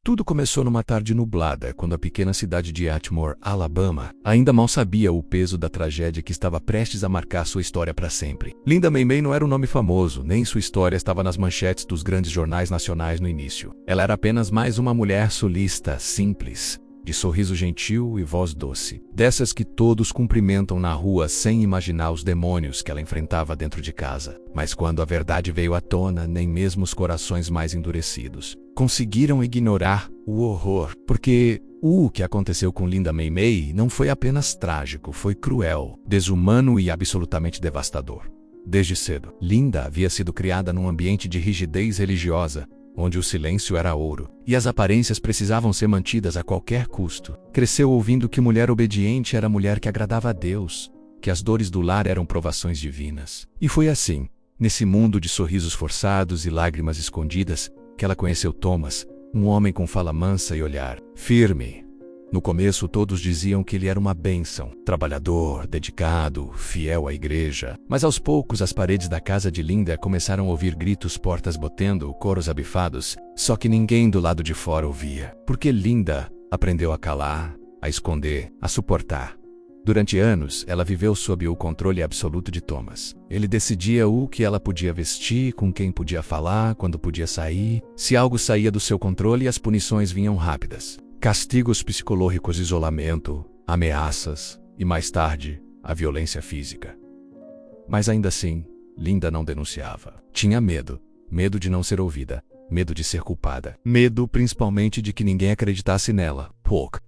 Tudo começou numa tarde nublada, quando a pequena cidade de Atmore, Alabama, ainda mal sabia o peso da tragédia que estava prestes a marcar sua história para sempre. Linda May May não era um nome famoso, nem sua história estava nas manchetes dos grandes jornais nacionais no início. Ela era apenas mais uma mulher sulista, simples, de sorriso gentil e voz doce, dessas que todos cumprimentam na rua sem imaginar os demônios que ela enfrentava dentro de casa. Mas quando a verdade veio à tona, nem mesmo os corações mais endurecidos conseguiram ignorar o horror, porque o que aconteceu com Linda May May não foi apenas trágico, foi cruel, desumano e absolutamente devastador. Desde cedo, Linda havia sido criada num ambiente de rigidez religiosa, onde o silêncio era ouro, e as aparências precisavam ser mantidas a qualquer custo. Cresceu ouvindo que mulher obediente era mulher que agradava a Deus, que as dores do lar eram provações divinas. E foi assim, nesse mundo de sorrisos forçados e lágrimas escondidas, que ela conheceu Thomas, um homem com fala mansa e olhar firme. No começo todos diziam que ele era uma bênção, trabalhador, dedicado, fiel à igreja. Mas aos poucos as paredes da casa de Linda começaram a ouvir gritos, portas batendo, coros abifados, só que ninguém do lado de fora ouvia. Porque Linda aprendeu a calar, a esconder, a suportar. Durante anos, ela viveu sob o controle absoluto de Thomas. Ele decidia o que ela podia vestir, com quem podia falar, quando podia sair. Se algo saía do seu controle, as punições vinham rápidas. Castigos psicológicos, isolamento, ameaças e, mais tarde, a violência física. Mas ainda assim, Linda não denunciava. Tinha medo. Medo de não ser ouvida. Medo de ser culpada. Medo principalmente de que ninguém acreditasse nela.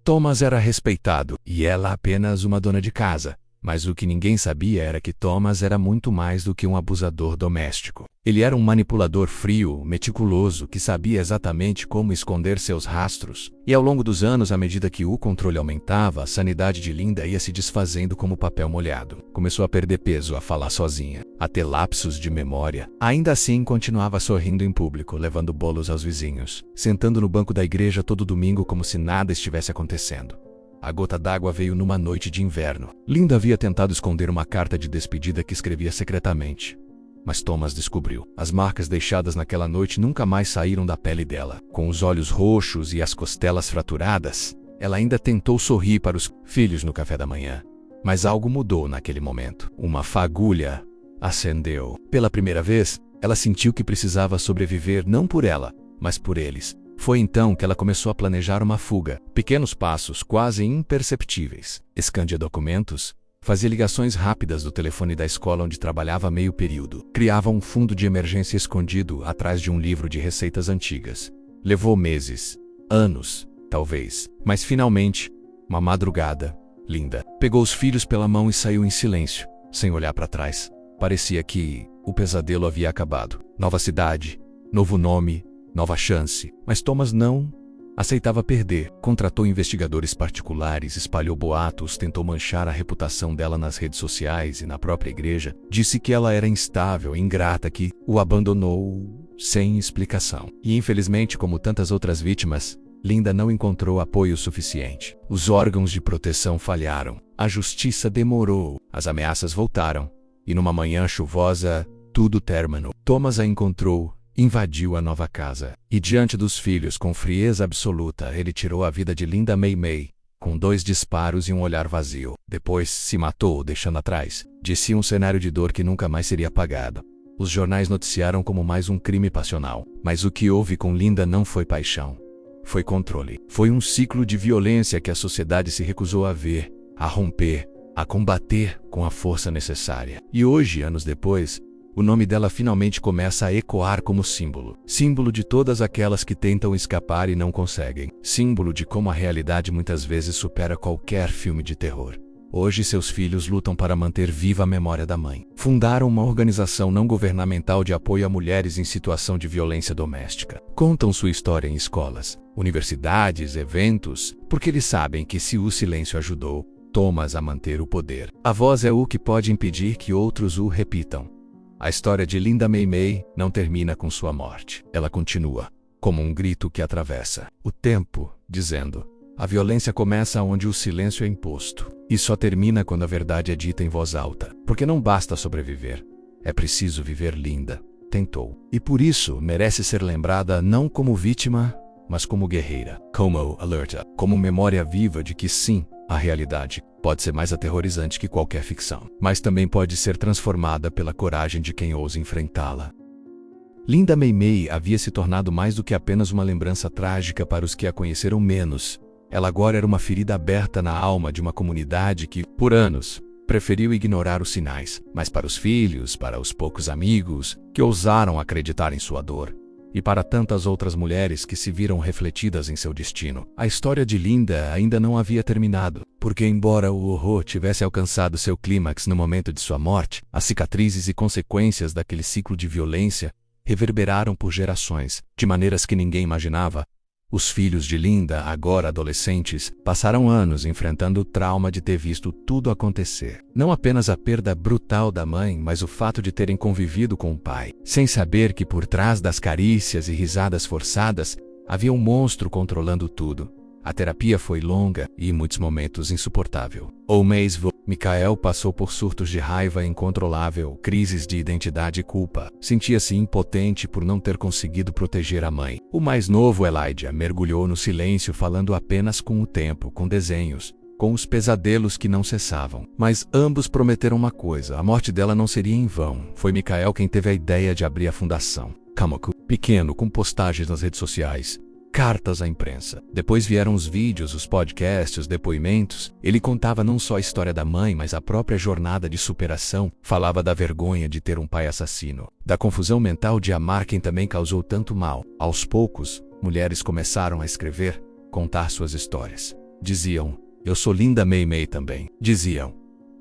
Thomas era respeitado, e ela apenas uma dona de casa. Mas o que ninguém sabia era que Thomas era muito mais do que um abusador doméstico. Ele era um manipulador frio, meticuloso, que sabia exatamente como esconder seus rastros. E ao longo dos anos, à medida que o controle aumentava, a sanidade de Linda ia se desfazendo como papel molhado. Começou a perder peso, a falar sozinha, a ter lapsos de memória. Ainda assim, continuava sorrindo em público, levando bolos aos vizinhos, sentando no banco da igreja todo domingo como se nada estivesse acontecendo. A gota d'água veio numa noite de inverno. Linda havia tentado esconder uma carta de despedida que escrevia secretamente. Mas Thomas descobriu. As marcas deixadas naquela noite nunca mais saíram da pele dela. Com os olhos roxos e as costelas fraturadas, ela ainda tentou sorrir para os filhos no café da manhã. Mas algo mudou naquele momento. Uma fagulha acendeu. Pela primeira vez, ela sentiu que precisava sobreviver não por ela, mas por eles. Foi então que ela começou a planejar uma fuga. Pequenos passos, quase imperceptíveis. Escondia documentos, fazia ligações rápidas do telefone da escola onde trabalhava meio período. Criava um fundo de emergência escondido atrás de um livro de receitas antigas. Levou meses, anos, talvez. Mas finalmente, uma madrugada, Linda pegou os filhos pela mão e saiu em silêncio, sem olhar para trás. Parecia que o pesadelo havia acabado. Nova cidade, novo nome, nova chance. Mas Thomas não aceitava perder. Contratou investigadores particulares, espalhou boatos, tentou manchar a reputação dela nas redes sociais e na própria igreja. Disse que ela era instável, ingrata, que o abandonou sem explicação. E infelizmente, como tantas outras vítimas, Linda não encontrou apoio suficiente. Os órgãos de proteção falharam. A justiça demorou. As ameaças voltaram. E numa manhã chuvosa, tudo terminou. Thomas a encontrou. Invadiu a nova casa, e diante dos filhos, com frieza absoluta, ele tirou a vida de Linda May May, com 2 disparos e um olhar vazio. Depois se matou, deixando atrás de si um cenário de dor que nunca mais seria apagado. Os jornais noticiaram como mais um crime passional, mas o que houve com Linda não foi paixão. Foi controle. Foi um ciclo de violência que a sociedade se recusou a ver, a romper, a combater com a força necessária. E hoje, anos depois, o nome dela finalmente começa a ecoar como símbolo. Símbolo de todas aquelas que tentam escapar e não conseguem. Símbolo de como a realidade muitas vezes supera qualquer filme de terror. Hoje seus filhos lutam para manter viva a memória da mãe. Fundaram uma organização não governamental de apoio a mulheres em situação de violência doméstica. Contam sua história em escolas, universidades, eventos, porque eles sabem que se o silêncio ajudou Thomas a manter o poder, a voz é o que pode impedir que outros o repitam. A história de Linda May May não termina com sua morte. Ela continua, como um grito que atravessa o tempo, dizendo: a violência começa onde o silêncio é imposto. E só termina quando a verdade é dita em voz alta. Porque não basta sobreviver. É preciso viver. Linda tentou. E por isso merece ser lembrada não como vítima, mas como guerreira, como alerta, como memória viva de que sim, a realidade pode ser mais aterrorizante que qualquer ficção, mas também pode ser transformada pela coragem de quem ousa enfrentá-la. Linda Mei Mei havia se tornado mais do que apenas uma lembrança trágica para os que a conheceram menos. Ela agora era uma ferida aberta na alma de uma comunidade que, por anos, preferiu ignorar os sinais, mas para os filhos, para os poucos amigos que ousaram acreditar em sua dor, e para tantas outras mulheres que se viram refletidas em seu destino, a história de Linda ainda não havia terminado, porque embora o horror tivesse alcançado seu clímax no momento de sua morte, as cicatrizes e consequências daquele ciclo de violência reverberaram por gerações, de maneiras que ninguém imaginava. Os filhos de Linda, agora adolescentes, passaram anos enfrentando o trauma de ter visto tudo acontecer. Não apenas a perda brutal da mãe, mas o fato de terem convivido com o pai, sem saber que por trás das carícias e risadas forçadas havia um monstro controlando tudo. A terapia foi longa e, em muitos momentos, insuportável. O mês Michael passou por surtos de raiva incontrolável, crises de identidade e culpa. Sentia-se impotente por não ter conseguido proteger a mãe. O mais novo, Elijah, mergulhou no silêncio, falando apenas com o tempo, com desenhos, com os pesadelos que não cessavam. Mas ambos prometeram uma coisa: a morte dela não seria em vão. Foi Michael quem teve a ideia de abrir a fundação Kamoku, pequeno, com postagens nas redes sociais, cartas à imprensa. Depois vieram os vídeos, os podcasts, os depoimentos. Ele contava não só a história da mãe, mas a própria jornada de superação. Falava da vergonha de ter um pai assassino, da confusão mental de amar quem também causou tanto mal. Aos poucos, mulheres começaram a escrever, contar suas histórias. Diziam: eu sou Linda Mei Mei também. Diziam: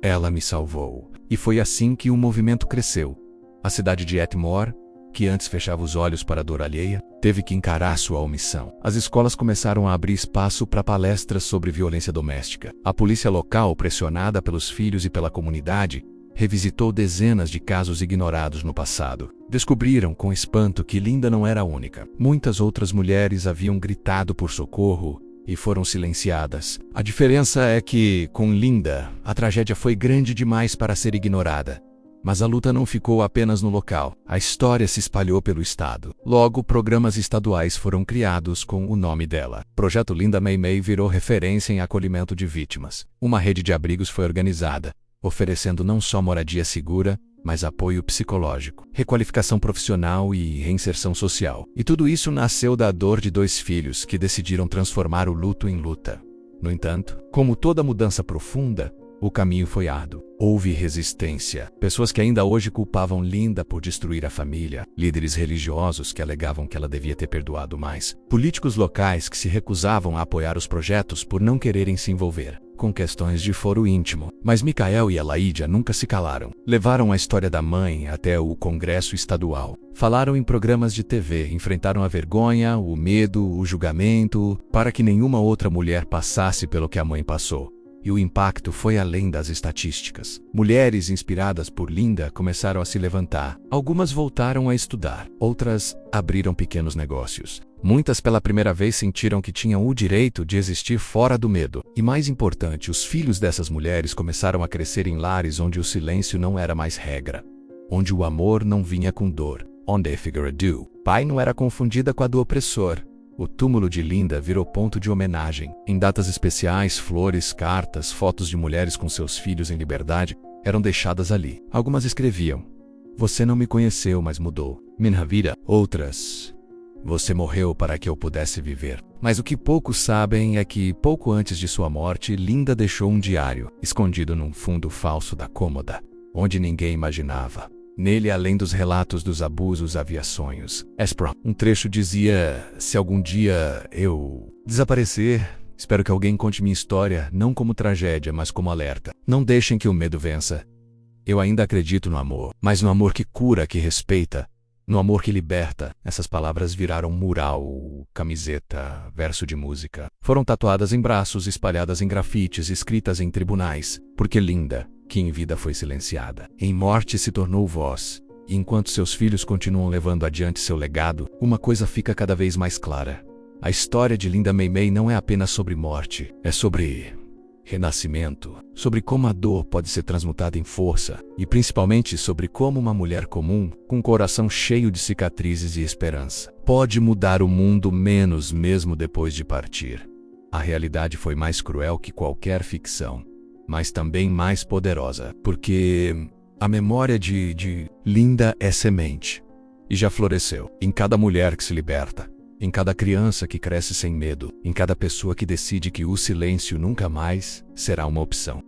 ela me salvou. E foi assim que o movimento cresceu. A cidade de Atmore, que antes fechava os olhos para a dor alheia, teve que encarar sua omissão. As escolas começaram a abrir espaço para palestras sobre violência doméstica. A polícia local, pressionada pelos filhos e pela comunidade, revisitou dezenas de casos ignorados no passado. Descobriram com espanto que Linda não era a única. Muitas outras mulheres haviam gritado por socorro e foram silenciadas. A diferença é que, com Linda, a tragédia foi grande demais para ser ignorada. Mas a luta não ficou apenas no local. A história se espalhou pelo estado. Logo, programas estaduais foram criados com o nome dela. Projeto Linda Mei Mei virou referência em acolhimento de vítimas. Uma rede de abrigos foi organizada, oferecendo não só moradia segura, mas apoio psicológico, requalificação profissional e reinserção social. E tudo isso nasceu da dor de 2 filhos que decidiram transformar o luto em luta. No entanto, como toda mudança profunda, o caminho foi árduo. Houve resistência. Pessoas que ainda hoje culpavam Linda por destruir a família. Líderes religiosos que alegavam que ela devia ter perdoado mais. Políticos locais que se recusavam a apoiar os projetos por não quererem se envolver com questões de foro íntimo. Mas Michael e Elijah nunca se calaram. Levaram a história da mãe até o Congresso Estadual. Falaram em programas de TV, enfrentaram a vergonha, o medo, o julgamento, para que nenhuma outra mulher passasse pelo que a mãe passou. E o impacto foi além das estatísticas. Mulheres inspiradas por Linda começaram a se levantar. Algumas voltaram a estudar, outras abriram pequenos negócios. Muitas pela primeira vez sentiram que tinham o direito de existir fora do medo. E mais importante, os filhos dessas mulheres começaram a crescer em lares onde o silêncio não era mais regra, onde o amor não vinha com dor, onde a figura do pai não era confundida com a do opressor. O túmulo de Linda virou ponto de homenagem. Em datas especiais, flores, cartas, fotos de mulheres com seus filhos em liberdade eram deixadas ali. Algumas escreviam: você não me conheceu, mas mudou minha vida. Outras: você morreu para que eu pudesse viver. Mas o que poucos sabem é que, pouco antes de sua morte, Linda deixou um diário, escondido num fundo falso da cômoda, onde ninguém imaginava. Nele, além dos relatos dos abusos, havia sonhos. Um trecho dizia: se algum dia eu desaparecer, espero que alguém conte minha história, não como tragédia, mas como alerta. Não deixem que o medo vença. Eu ainda acredito no amor, mas no amor que cura, que respeita, no amor que liberta. Essas palavras viraram mural, camiseta, verso de música. Foram tatuadas em braços, espalhadas em grafites, escritas em tribunais, porque Linda, que em vida foi silenciada, em morte se tornou voz. E enquanto seus filhos continuam levando adiante seu legado, uma coisa fica cada vez mais clara. A história de Linda Mei Mei não é apenas sobre morte, é sobre renascimento, sobre como a dor pode ser transmutada em força e principalmente sobre como uma mulher comum, com um coração cheio de cicatrizes e esperança, pode mudar o mundo menos mesmo depois de partir. A realidade foi mais cruel que qualquer ficção, mas também mais poderosa, porque a memória de Linda é semente e já floresceu em cada mulher que se liberta, em cada criança que cresce sem medo, em cada pessoa que decide que o silêncio nunca mais será uma opção.